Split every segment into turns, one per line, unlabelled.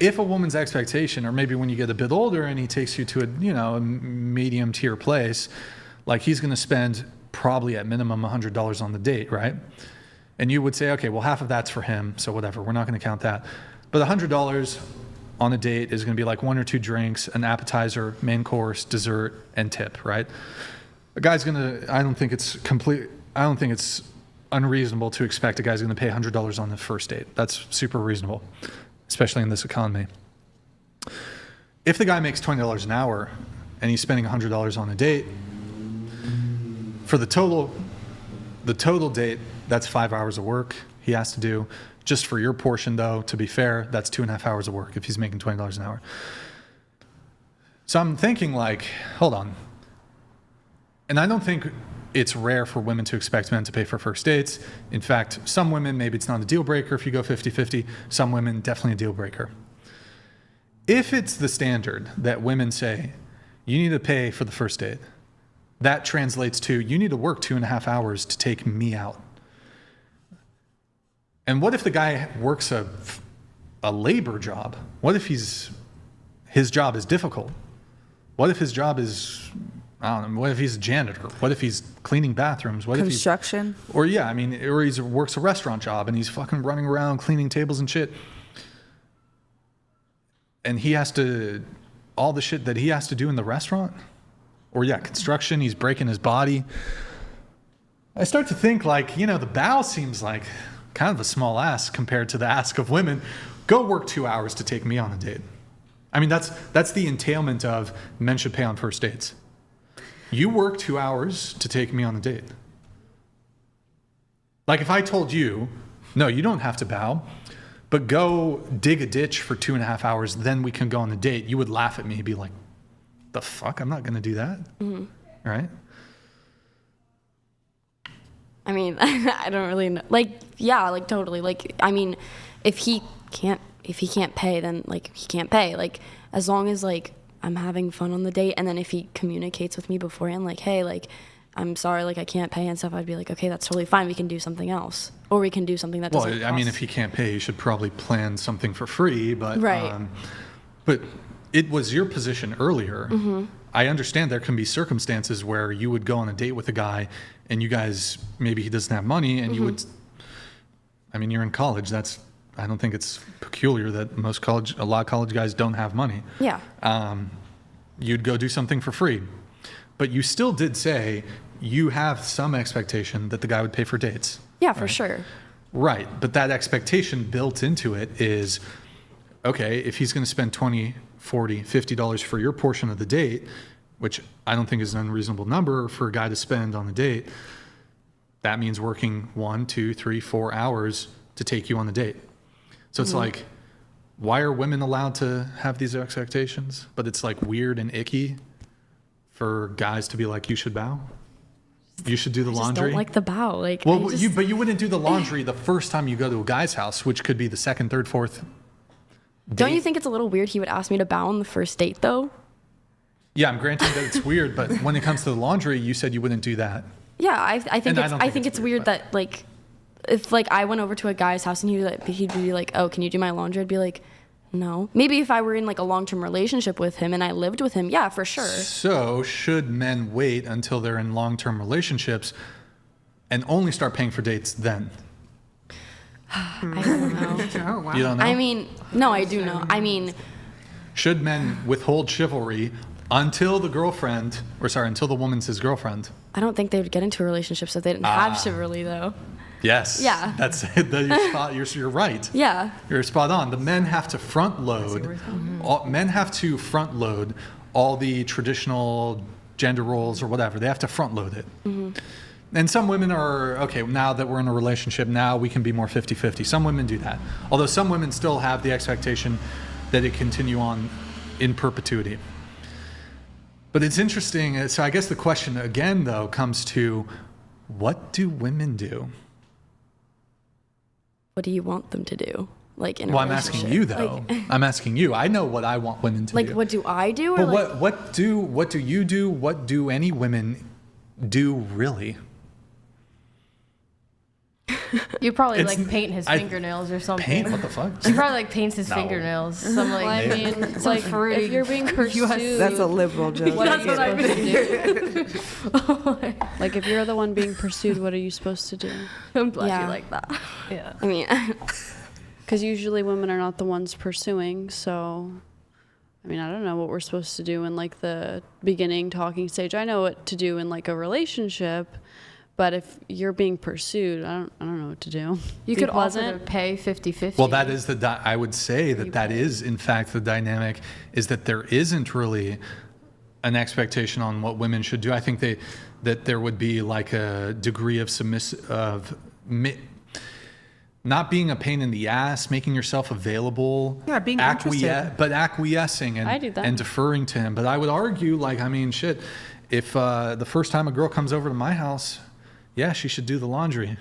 if a woman's expectation, or maybe when you get a bit older and he takes you to a medium tier place, like he's going to spend probably at minimum $100 on the date, right? And you would say, okay, well, half of that's for him, so whatever, we're not going to count that. But $100 on a date is going to be like 1 or 2 drinks, an appetizer, main course, dessert, and tip, right? A guy's going to, I don't think it's unreasonable to expect a guy's going to pay $100 on the first date. That's super reasonable, especially in this economy. If the guy makes $20 an hour and he's spending $100 on a date, for the total date, that's 5 hours of work he has to do. Just for your portion, though, to be fair, that's 2.5 hours of work if he's making $20 an hour. So I'm thinking like, hold on. And I don't think it's rare for women to expect men to pay for first dates. In fact, some women, maybe it's not a deal breaker if you go 50-50. Some women, definitely a deal breaker. If it's the standard that women say, you need to pay for the first date, that translates to, you need to work 2.5 hours to take me out. And what if the guy works a labor job? What if his job is difficult? What if his job is, I don't know, what if he's a janitor? What if he's cleaning bathrooms? What
construction?
Or he works a restaurant job and he's fucking running around cleaning tables and shit. And he has to, all the shit that he has to do in the restaurant? Or construction, he's breaking his body. I start to think like, the bow seems like kind of a small ask compared to the ask of women. Go work 2 hours to take me on a date. I mean, that's the entailment of men should pay on first dates. You work 2 hours to take me on a date. Like if I told you, no, you don't have to bow, but go dig a ditch for 2.5 hours, then we can go on a date, you would laugh at me and be like, the fuck? I'm not going to do that. Mm-hmm. Right?
I mean, I don't really know. Totally. I mean, if he can't pay, then he can't pay. As long as I'm having fun on the date, and then if he communicates with me beforehand, hey, I'm sorry, I can't pay and stuff, I'd be like, okay, that's totally fine. We can do something else, or we can do something that doesn't.
Well, I mean, if he can't pay, you should probably plan something for free. But
right.
But it was your position earlier. Mm-hmm. I understand there can be circumstances where you would go on a date with a guy and you guys, maybe he doesn't have money and you would, I mean, you're in college. I don't think it's peculiar that a lot of college guys don't have money.
Yeah.
You'd go do something for free. But you still did say you have some expectation that the guy would pay for dates.
Yeah, for sure.
Right. But that expectation built into it is, okay, if he's going to spend $20, $40, $50 for your portion of the date, which I don't think is an unreasonable number for a guy to spend on a date, that means working 1, 2, 3, 4 hours to take you on the date. So it's like, why are women allowed to have these expectations? But it's weird and icky for guys to be like, you should bow? You should do the laundry?
I don't like the bow.
But you wouldn't do the laundry the first time you go to a guy's house, which could be the second, third, fourth date.
Don't you think it's a little weird he would ask me to bow on the first date, though? Yeah,
I'm granting that it's weird, but when it comes to the laundry, you said you wouldn't do that.
Yeah, I think it's weird that if I went over to a guy's house and he'd be like, oh, can you do my laundry? I'd be like, no. Maybe if I were in a long-term relationship with him and I lived with him, yeah, for sure.
So should men wait until they're in long-term relationships and only start paying for dates then?
I don't know.
Oh, wow.
You don't know?
I mean, no, I do know. I mean,
should men withhold chivalry until the woman's his girlfriend?
I don't think they would get into a relationship if they didn't have chivalry, though.
Yes.
Yeah.
That's it. You're right.
Yeah.
You're spot on. The men have to front load. Men have to front load all the traditional gender roles or whatever. They have to front load it. Mm-hmm. And some women are, okay, now that we're in a relationship, now we can be more 50-50. Some women do that. Although some women still have the expectation that it continue on in perpetuity. But it's interesting. So I guess the question again, though, comes to, what do women do?
What do you want them to do? In a
well, I'm asking you, though. I'm asking you. I know what I want women to do.
What do I do?
But what do you do? What do any women do, really?
You probably
It's-
like paint his
I-
fingernails or something.
Paint? What the fuck?
He probably like paints his
No.
fingernails. Some
Well,
like
I mean,
some
like,
fruity.
if you're being pursued,
That's a liberal joke.
what are
That's
you
what I
supposed to do?
mean.
Like, if you're the one being pursued, what are you supposed to do?
I'm glad
Yeah.
you like that.
I mean,
Because usually women are not the ones pursuing, so I mean, I don't know what we're supposed to do in like the beginning talking stage. I know what to do in like a relationship, but if you're being pursued, I don't know what to do.
You
Be
could offer to
pleasant.
pay 50-50.
Well, that is I would say that is, in fact, the dynamic is that there isn't really an expectation on what women should do. I think that there would be like a degree of not being a pain in the ass, making yourself available.
Yeah, being interested.
but acquiescing
I do that.
and deferring to him. But I would argue, like, I mean, shit, if the first time a girl comes over to my house, yeah, she should do the laundry.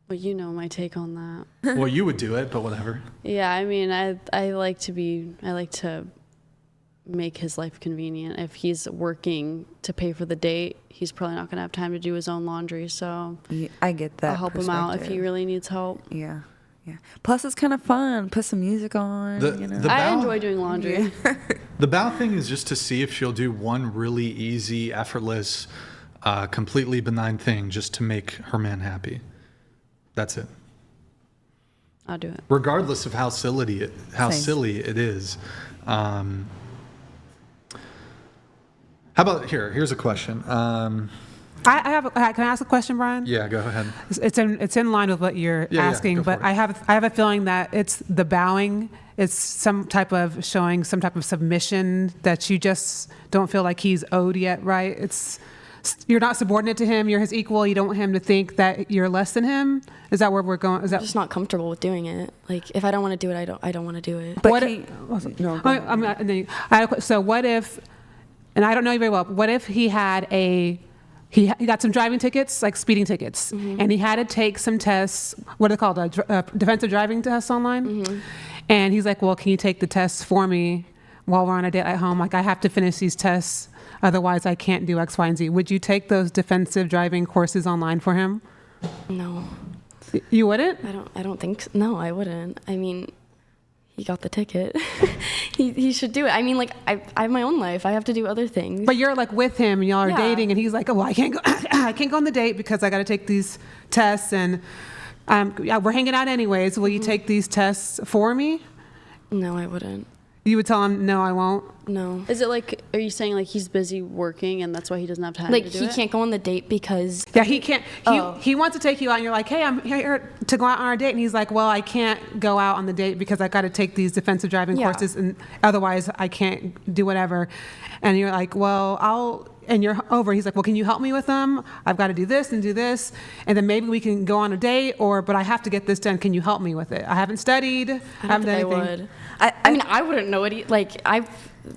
Well, you know my take on that.
Well, you would do it, but whatever.
Yeah, I mean, I like to make his life convenient. If he's working to pay for the date, he's probably not going to have time to do his own laundry. So
Yeah, I get that.
I'll help him out if he
perspective.
really needs help.
Yeah. Plus, it's kind of fun. Put some music on.
The
I
bow-
enjoy doing laundry.
The bow thing is just to see if she'll do one really easy, effortless, completely benign thing just to make her man happy. That's it.
I'll do it.
Regardless of how silly
Same.
it is. How about here's a question.
I have. Can I ask a question, Brian?
Yeah, go ahead.
It's in line with what you're
Yeah,
asking,
go for
but
it.
I have a feeling that it's the bowing. It's some type of showing some type of submission that you just don't feel like he's owed yet, right? You're not subordinate to him. You're his equal. You don't want him to think that you're less than him. Is that where we're going? Is
I'm
that
just not comfortable with doing it. Like, if I don't want to do it, I don't want to do it.
But
what?
no, go ahead.
So what if? And I don't know you very well. What if he had he got some driving tickets, like speeding tickets, and he had to take some tests. What are they called? Defensive driving tests online. And he's like, "Well, can you take the tests for me while we're on a date at home? Like, I have to finish these tests, otherwise I can't do X, Y, and Z." Would you take those defensive driving courses online for him?
No,
You wouldn't?
I don't think so. No, I wouldn't. I mean, he got the ticket. he should do it. I mean, like, I have my own life. I have to do other things.
But you're like with him, and y'all are
Yeah.
dating, and he's like, "Oh, well, I can't go. I can't go on the date because I got to take these tests, and yeah, we're hanging out anyways. Will you take these tests for me?"
No, I wouldn't.
You would tell him, "No, I won't."
No.
Is it like, are you saying like he's busy working and that's why he doesn't have time
Like,
to do
he
it?
can't go on the date because
Yeah, he can't.
Oh.
He wants to take you out, and you're like, "Hey, I'm here to go out on our date," and he's like, "Well, I can't go out on the date because I got to take these defensive driving
Yeah.
courses, and otherwise I can't do whatever." And you're like, "Well, I'll." And you're over. He's like, "Well, can you help me with them? I've got to do this and do this, and then maybe we can go on a date. But I have to get this done. Can you help me with it? I haven't studied.
I
haven't
don't
done
think I
anything."
would. I mean, I wouldn't know it.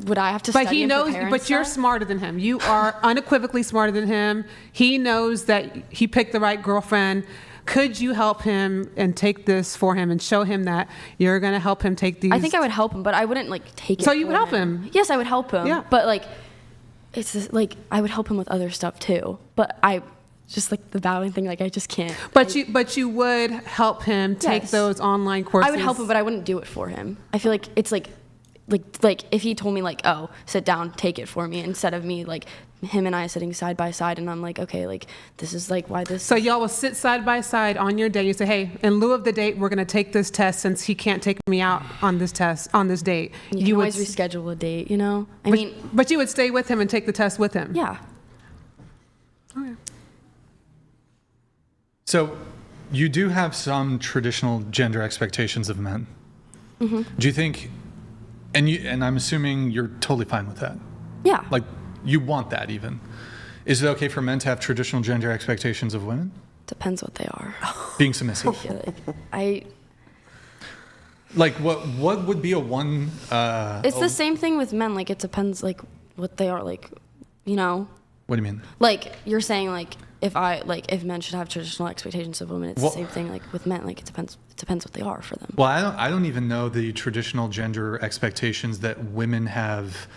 Would I have to
But
study
he
and
knows.
prepare and
But you're
stuff?
smarter than him. You are unequivocally smarter than him. He knows that he picked the right girlfriend. Could you help him and take this for him and show him that you're going to help him take these?
I think I would help him, but I wouldn't like take it.
So you would
for
help him?
Yes, I would help him.
Yeah.
But like, it's just, like I would help him with other stuff too. But I just like the bowing thing. Like I just can't.
But you would help him take
Yes.
those online courses.
I would help him, but I wouldn't do it for him. I feel like it's like if he told me like, "Oh, sit down, take it for me," instead of me like him and I sitting side by side, and I'm like, "Okay, like this is like why this."
So y'all will sit side by side on your date. You say, "Hey, in lieu of the date, we're going to take this test since he can't take me out on this date."
you can
would,
always reschedule a date, you know. I mean,
but you would stay with him and take the test with him.
yeah.
Okay.
So you do have some traditional gender expectations of men.
Mm-hmm.
Do you think, and I'm assuming you're totally fine with that.
Yeah.
Like you want that even. Is it okay for men to have traditional gender expectations of women?
Depends what they are.
Being
I
submissive.
feel like
Like what would be a one
it's the same thing with men. Like it depends like what they are. Like, you know.
what do you mean?
Like you're saying like if men should have traditional expectations of women, it's
Well-
the same thing like with men. Like it depends what they are for them.
Well, I don't even know the traditional gender expectations that women have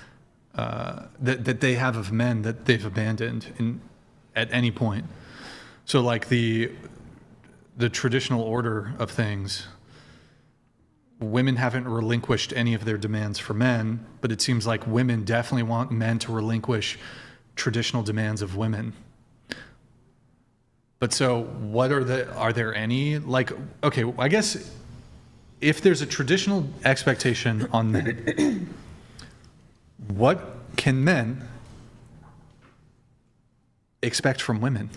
that they have of men that they've abandoned at any point. So like the traditional order of things, women haven't relinquished any of their demands for men, but it seems like women definitely want men to relinquish traditional demands of women. But so are there any, like, okay, I guess if there's a traditional expectation on men, what can men expect from women?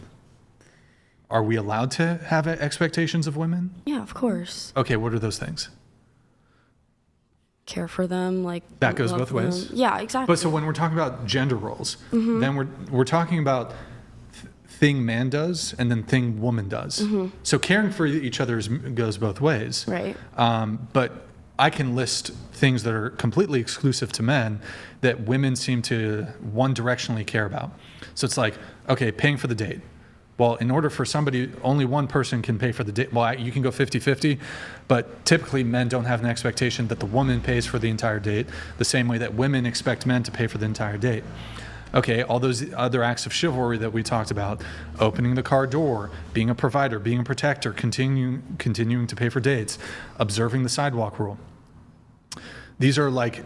Are we allowed to have expectations of women?
Yeah, of course.
Okay, what are those things?
Care for them, like
That goes
love
both ways?
them. Yeah, exactly.
But so when we're talking about gender roles, then we're talking about thing man does and then thing woman does. So caring for each other goes both ways.
Right.
But I can list things that are completely exclusive to men that women seem to one directionally care about. So it's like, okay, paying for the date. Well, in order for somebody, only one person can pay for the date. Well, you can go 50-50, but typically men don't have an expectation that the woman pays for the entire date the same way that women expect men to pay for the entire date. Okay, all those other acts of chivalry that we talked about, opening the car door, being a provider, being a protector, continuing to pay for dates, observing the sidewalk rule. These are like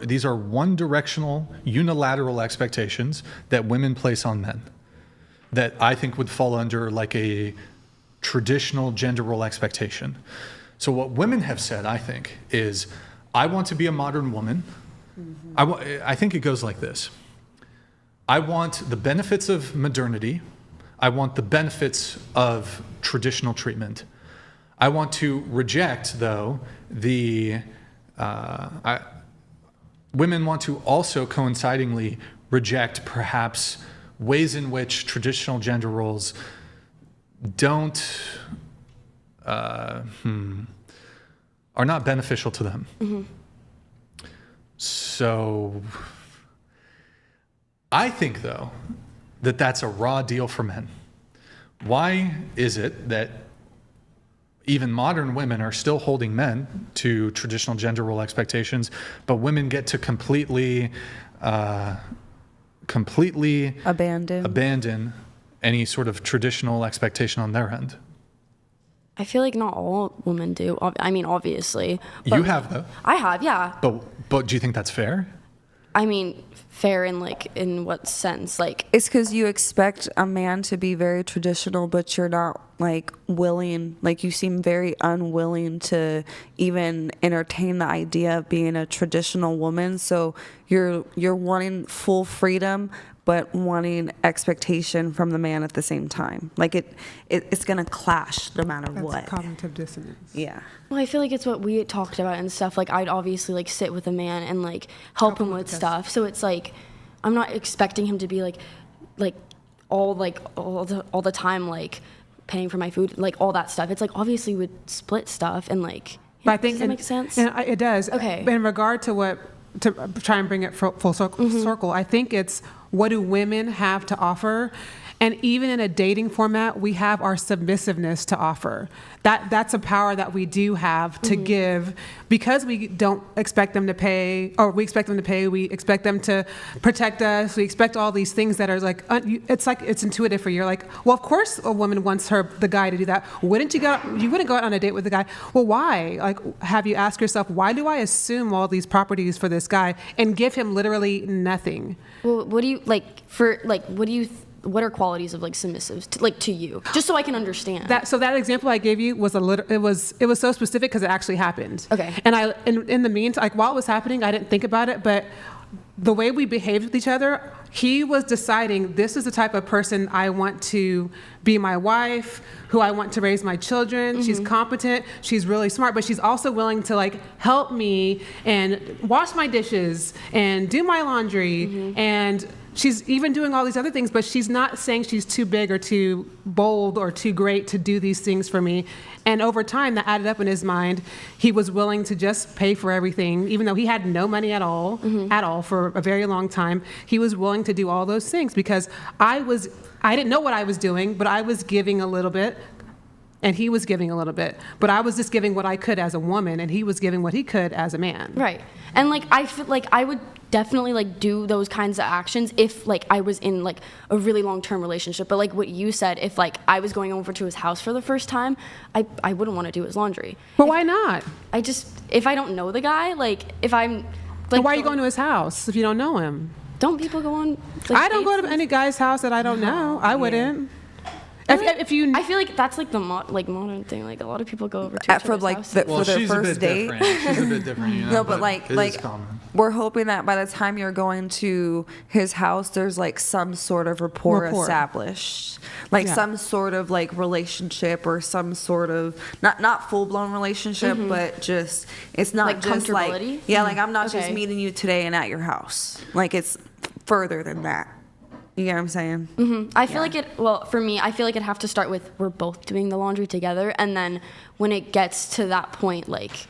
these are one-directional, unilateral expectations that women place on men that I think would fall under like a traditional gender role expectation. So what women have said, I think, is, I want to be a modern woman. I think it goes like this. I want the benefits of modernity. I want the benefits of traditional treatment. I want to reject, though, women want to also coincidingly reject perhaps ways in which traditional gender roles are not beneficial to them. So I think, though, that that's a raw deal for men. Why is it that even modern women are still holding men to traditional gender role expectations, but women get to completely abandon any sort of traditional expectation on their end?
I feel like not all women do. I mean, obviously.
You have, though.
I have, yeah.
But do you think that's fair?
I mean, fair in what sense? Like,
It's because you expect a man to be very traditional, but you're not like willing, like you seem very unwilling to even entertain the idea of being a traditional woman. So you're wanting full freedom, but wanting expectation from the man at the same time. Like it's gonna clash no matter
That's
what.
cognitive dissonance.
Yeah.
well, I feel like it's what we talked about and stuff. Like, I'd obviously like sit with a man and like help him with stuff. So it's like, I'm not expecting him to be like all the time like paying for my food, like all that stuff. It's like, obviously we'd split stuff and like.
But I think
does that make sense?
It does.
Okay.
In regard to try and bring it full circle, I think it's, what do women have to offer? And even in a dating format, we have our submissiveness to offer. That's a power that we do have to give, because we don't expect them to pay, or we expect them to pay. We expect them to protect us. We expect all these things that are like, it's intuitive for you. You're like, well, of course a woman wants the guy to do that. You wouldn't go out on a date with the guy. Well, why? Like, have you asked yourself, why do I assume all these properties for this guy and give him literally nothing?
Well, what do you what are qualities of like submissive to you? Just so I can understand.
That example I gave you was it was so specific because it actually happened.
Okay.
And in the meantime, like while it was happening, I didn't think about it, but the way we behaved with each other, he was deciding, this is the type of person I want to be my wife, who I want to raise my children. She's competent, she's really smart, but she's also willing to like help me and wash my dishes and do my laundry, and she's even doing all these other things, but she's not saying she's too big or too bold or too great to do these things for me. And over time, that added up in his mind. He was willing to just pay for everything, even though he had no money at all for a very long time. He was willing to do all those things because I didn't know what I was doing, but I was giving a little bit, and he was giving a little bit. But I was just giving what I could as a woman, and he was giving what he could as a man.
Right. And like, I feel like I would definitely like do those kinds of actions if like I was in like a really long-term relationship. But like what you said, if like I was going over to his house for the first time, I wouldn't want to do his laundry.
But why not?
I just, if I don't know the guy, like if I'm like,
But why are you going to his house if you don't know him?
don't people go on like,
I don't go
dates?
to any guy's house that I don't know. I wouldn't. If you,
I feel like that's like the modern thing. Like a lot of people go over to each
For
other's
like
houses.
for their
she's a
first
bit
date.
different. She's a bit different, you know.
No, but like
it is
like
common.
we're hoping that by the time you're going to his house, there's like some sort of rapport. Established, like
Yeah.
some sort of like relationship or some sort of not full blown relationship, but just it's not
Like
just like
comfortability?
like I'm not just
Okay.
meeting you today and at your house. Like it's further than that. You get what I'm saying?
I feel like for me, I feel like it'd have to start with we're both doing the laundry together. And then when it gets to that point, like